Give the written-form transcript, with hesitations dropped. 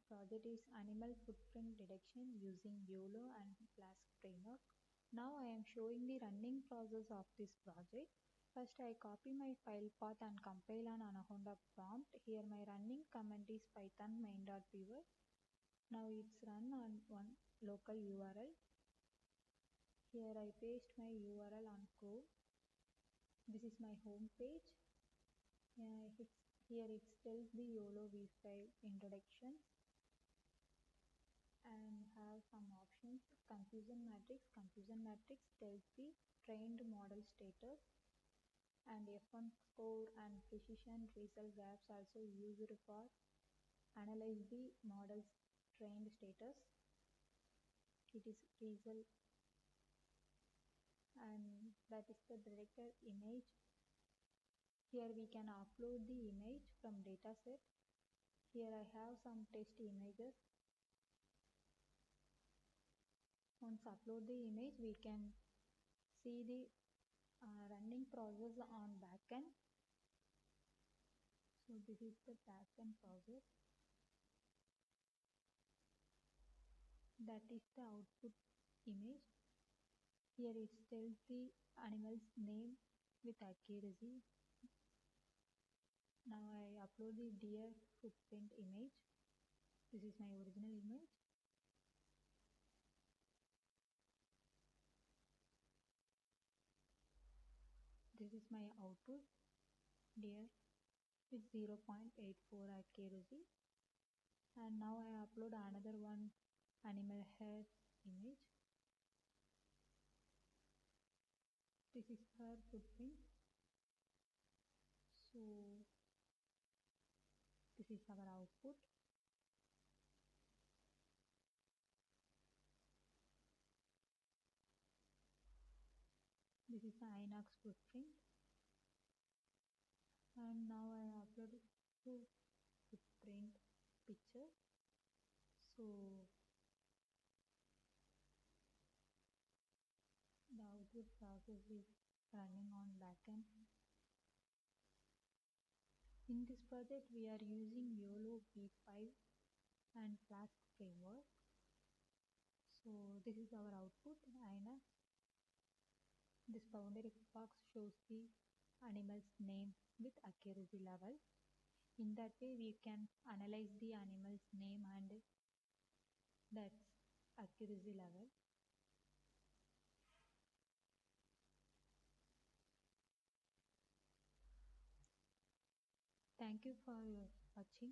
project is Animal Footprint Detection using YOLO and Flask framework. Now I am showing the running process of this project. First I copy my file path and compile an Anaconda prompt. Here my running command is python main.py. Now it's run on one local URL. Here I paste my URL on Chrome. This is my home page. Here it tells the YOLO v5 introduction and have some options. Confusion matrix tells the trained model status, and F1 score and precision result gaps also used for analyze the model's trained status. It is result, and that is the directed image. Here we can upload the image from dataset. Here I have some test images. Once upload the image, we can see the running process on backend. So this is the backend process. That is the output image. Here it tells the animal's name with accuracy. Now I upload the deer footprint image. This is my original image. This is my output, deer with 0.84 accuracy. And now I upload another one animal hair image. This is her footprint. So this is our output. This is the Inox footprint. And now I upload two footprint picture. So the output process is running on backend. In this project we are using YOLO v5 and Flask framework. So this is our output, Inox. This boundary box shows the animal's name with accuracy level. In that way we can analyze the animal's name and that's accuracy level. Thank you for watching.